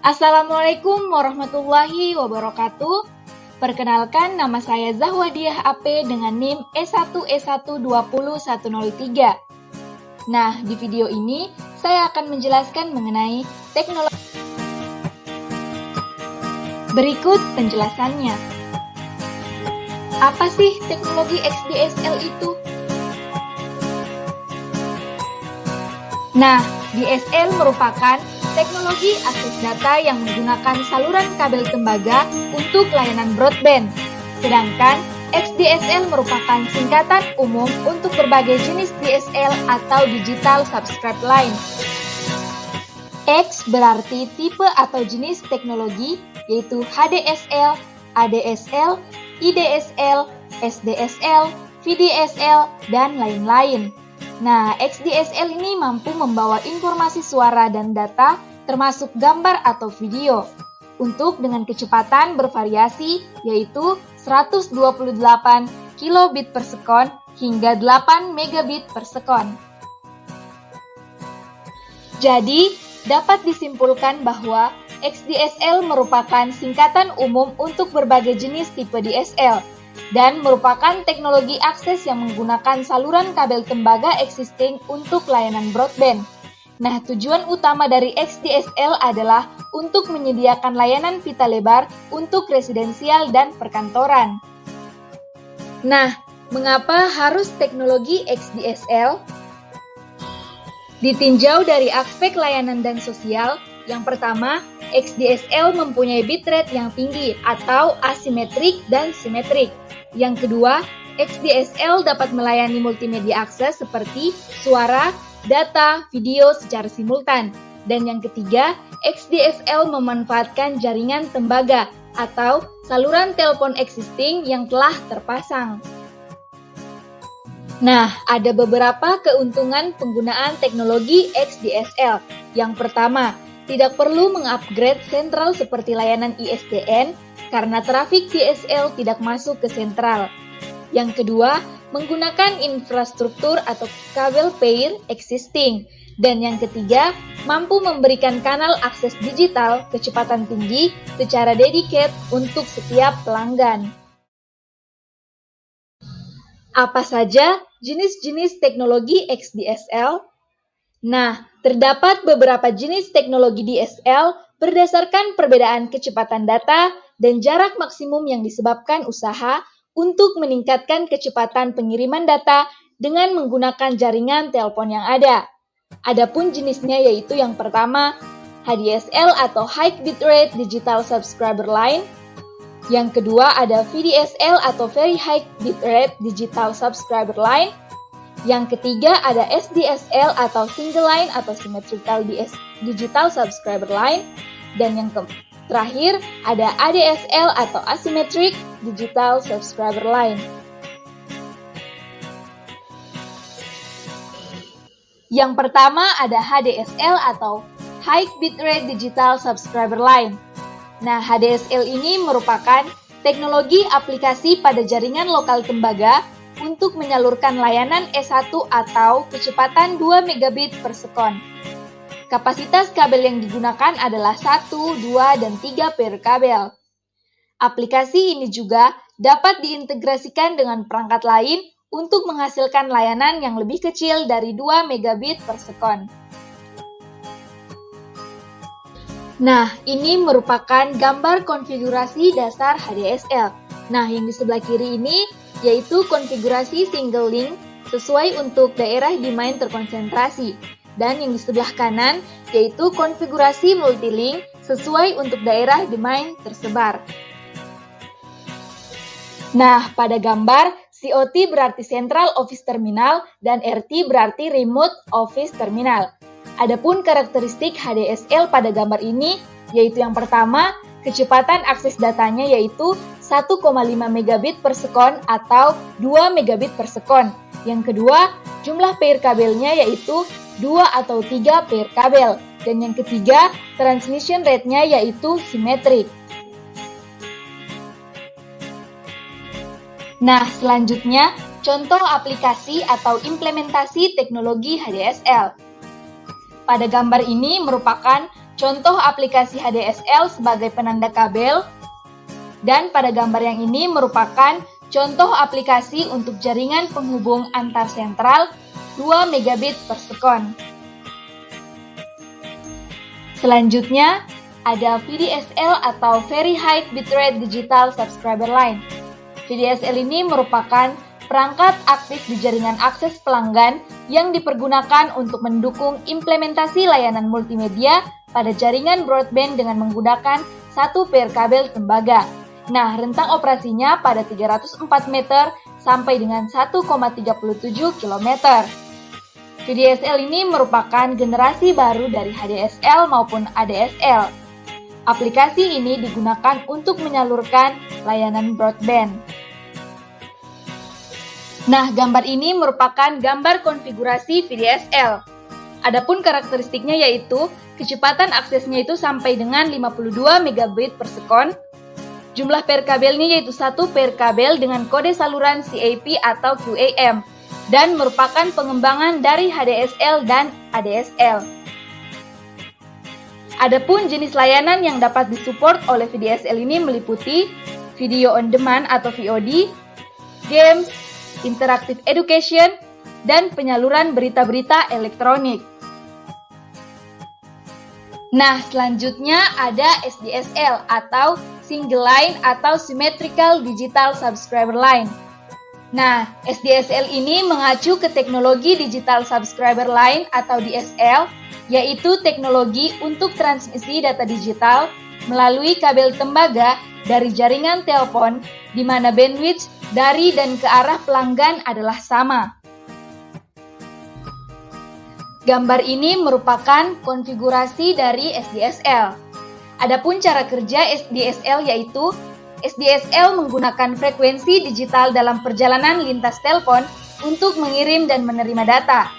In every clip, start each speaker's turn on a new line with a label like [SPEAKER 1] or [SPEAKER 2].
[SPEAKER 1] Assalamualaikum warahmatullahi wabarakatuh. Perkenalkan, nama saya Zahwadiah AP dengan NIM E1E1201003. Nah, di video ini saya akan menjelaskan mengenai teknologi. Berikut penjelasannya. Apa sih teknologi XDSL itu? Nah, DSL merupakan teknologi akses data yang menggunakan saluran kabel tembaga untuk layanan broadband. Sedangkan XDSL merupakan singkatan umum untuk berbagai jenis DSL atau Digital Subscribe Line. X berarti tipe atau jenis teknologi, yaitu HDSL, ADSL, IDSL, SDSL, VDSL, dan lain-lain. Nah, XDSL ini mampu membawa informasi suara dan data, termasuk gambar atau video, untuk dengan kecepatan bervariasi, yaitu 128 kilobit per sekon hingga 8 megabit per sekon. Jadi, dapat disimpulkan bahwa XDSL merupakan singkatan umum untuk berbagai jenis tipe DSL, dan merupakan teknologi akses yang menggunakan saluran kabel tembaga existing untuk layanan broadband. Nah, tujuan utama dari XDSL adalah untuk menyediakan layanan pita lebar untuk residensial dan perkantoran. Nah, mengapa harus teknologi XDSL? Ditinjau dari aspek layanan dan sosial, yang pertama, XDSL mempunyai bitrate yang tinggi atau asimetrik dan simetrik. Yang kedua, XDSL dapat melayani multimedia akses seperti suara, data, video secara simultan. Dan yang ketiga, XDSL memanfaatkan jaringan tembaga atau saluran telepon existing yang telah terpasang. Nah, ada beberapa keuntungan penggunaan teknologi XDSL. Yang pertama, tidak perlu mengupgrade sentral seperti layanan ISDN karena trafik DSL tidak masuk ke sentral. Yang kedua, menggunakan infrastruktur atau kabel pair existing. Dan yang ketiga, mampu memberikan kanal akses digital kecepatan tinggi secara dedicated untuk setiap pelanggan. Apa saja jenis-jenis teknologi XDSL? Nah, terdapat beberapa jenis teknologi DSL berdasarkan perbedaan kecepatan data dan jarak maksimum yang disebabkan usaha untuk meningkatkan kecepatan pengiriman data dengan menggunakan jaringan telepon yang ada. Adapun jenisnya yaitu yang pertama, HDSL atau High Bitrate Digital Subscriber Line. Yang kedua ada VDSL atau Very High Bitrate Digital Subscriber Line. Yang ketiga ada SDSL atau Single Line atau Symmetrical Digital Subscriber Line. Dan yang terakhir ada ADSL atau Asymmetric Digital Subscriber Line. Yang pertama ada HDSL atau High Bitrate Digital Subscriber Line. Nah, HDSL ini merupakan teknologi aplikasi pada jaringan lokal tembaga untuk menyalurkan layanan E1 atau kecepatan 2 megabit per sekon. Kapasitas kabel yang digunakan adalah 1, 2, dan 3 pair kabel. Aplikasi ini juga dapat diintegrasikan dengan perangkat lain untuk menghasilkan layanan yang lebih kecil dari 2 megabit per sekon. Nah, ini merupakan gambar konfigurasi dasar HDSL. Nah, yang di sebelah kiri ini yaitu konfigurasi single link sesuai untuk daerah demand terkonsentrasi. Dan yang di sebelah kanan yaitu konfigurasi multilink sesuai untuk daerah demand tersebar. Nah, pada gambar, COT berarti Central Office Terminal dan RT berarti Remote Office Terminal. Adapun karakteristik HDSL pada gambar ini yaitu yang pertama, kecepatan akses datanya yaitu 1,5 megabit per sekon atau 2 megabit per sekon. Yang kedua, jumlah pair kabelnya yaitu 2 atau 3 pair kabel. Dan yang ketiga, transmission rate-nya yaitu simetrik. Nah, selanjutnya, contoh aplikasi atau implementasi teknologi HDSL. Pada gambar ini merupakan contoh aplikasi HDSL sebagai penanda kabel, dan pada gambar yang ini merupakan contoh aplikasi untuk jaringan penghubung antar sentral 2 megabit per sekon. Selanjutnya, ada VDSL atau Very High Bitrate Digital Subscriber Line. VDSL ini merupakan perangkat aktif di jaringan akses pelanggan yang dipergunakan untuk mendukung implementasi layanan multimedia pada jaringan broadband dengan menggunakan satu pair kabel tembaga. Nah, rentang operasinya pada 304 meter sampai dengan 1,37 km. VDSL ini merupakan generasi baru dari HDSL maupun ADSL. Aplikasi ini digunakan untuk menyalurkan layanan broadband. Nah, gambar ini merupakan gambar konfigurasi VDSL. Adapun karakteristiknya yaitu kecepatan aksesnya itu sampai dengan 52 megabit per sekon. Jumlah pair kabelnya yaitu satu pair kabel dengan kode saluran CAP atau QAM dan merupakan pengembangan dari HDSL dan ADSL. Adapun jenis layanan yang dapat disupport oleh VDSL ini meliputi video on demand atau VOD, games, interactive education, dan penyaluran berita-berita elektronik. Nah, selanjutnya ada SDSL atau Single Line atau Symmetrical Digital Subscriber Line. Nah, SDSL ini mengacu ke teknologi Digital Subscriber Line atau DSL, yaitu teknologi untuk transmisi data digital melalui kabel tembaga dari jaringan telepon, di mana bandwidth dari dan ke arah pelanggan adalah sama. Gambar ini merupakan konfigurasi dari SDSL. Adapun cara kerja SDSL yaitu SDSL menggunakan frekuensi digital dalam perjalanan lintas telepon untuk mengirim dan menerima data.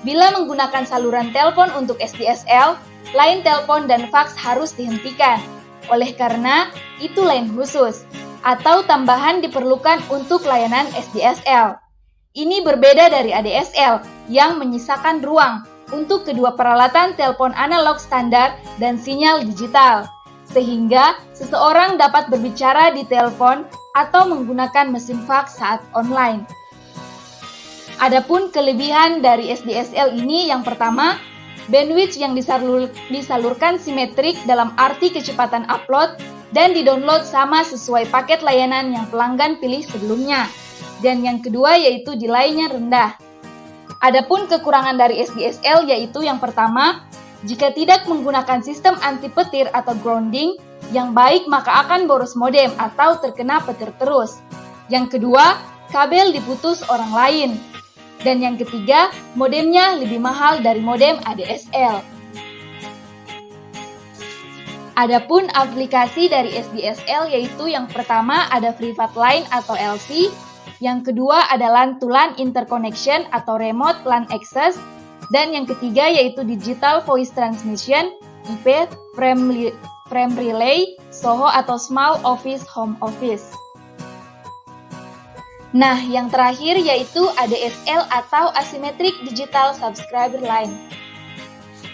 [SPEAKER 1] Bila menggunakan saluran telepon untuk SDSL, line telepon dan fax harus dihentikan. Oleh karena itu line khusus atau tambahan diperlukan untuk layanan SDSL. Ini berbeda dari ADSL yang menyisakan ruang untuk kedua peralatan telepon analog standar dan sinyal digital, sehingga seseorang dapat berbicara di telepon atau menggunakan mesin fax saat online. Adapun kelebihan dari SDSL ini yang pertama, bandwidth yang disalurkan simetrik dalam arti kecepatan upload dan di-download sama sesuai paket layanan yang pelanggan pilih sebelumnya. Dan yang kedua yaitu delay-nya rendah. Adapun kekurangan dari SDSL yaitu yang pertama, jika tidak menggunakan sistem anti petir atau grounding yang baik maka akan boros modem atau terkena petir terus. Yang kedua, kabel diputus orang lain. Dan yang ketiga, modemnya lebih mahal dari modem ADSL. Adapun aplikasi dari SDSL yaitu yang pertama ada Private Line atau LC, yang kedua ada LAN to LAN Interconnection atau Remote LAN Access, dan yang ketiga yaitu Digital Voice Transmission, IP, Frame Relay, SOHO atau Small Office Home Office. Nah, yang terakhir yaitu ADSL atau Asymmetric Digital Subscriber Line.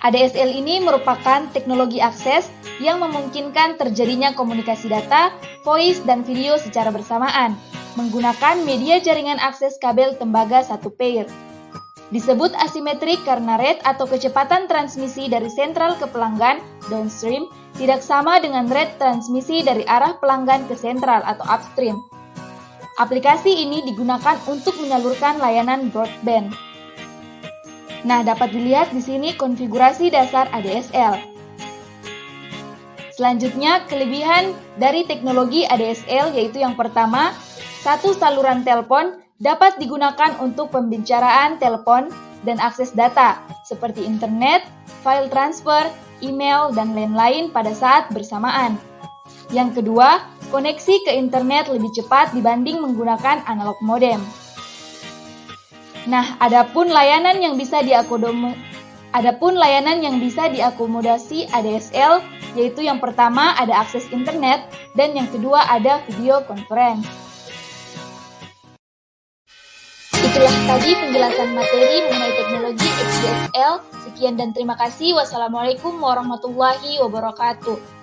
[SPEAKER 1] ADSL ini merupakan teknologi akses yang memungkinkan terjadinya komunikasi data, voice, dan video secara bersamaan menggunakan media jaringan akses kabel tembaga satu pair. Disebut asimetrik karena rate atau kecepatan transmisi dari sentral ke pelanggan downstream tidak sama dengan rate transmisi dari arah pelanggan ke sentral atau upstream. Aplikasi ini digunakan untuk menyalurkan layanan broadband. Nah, dapat dilihat di sini konfigurasi dasar ADSL. Selanjutnya, kelebihan dari teknologi ADSL yaitu yang pertama, satu saluran telepon dapat digunakan untuk pembicaraan telepon dan akses data seperti internet, file transfer, email, dan lain-lain pada saat bersamaan. Yang kedua, koneksi ke internet lebih cepat dibanding menggunakan analog modem. Nah, adapun layanan yang bisa diakomodasi ADSL yaitu yang pertama ada akses internet dan yang kedua ada video conference. Itulah tadi penjelasan materi mengenai teknologi XDSL. Sekian dan terima kasih. Wassalamualaikum warahmatullahi wabarakatuh.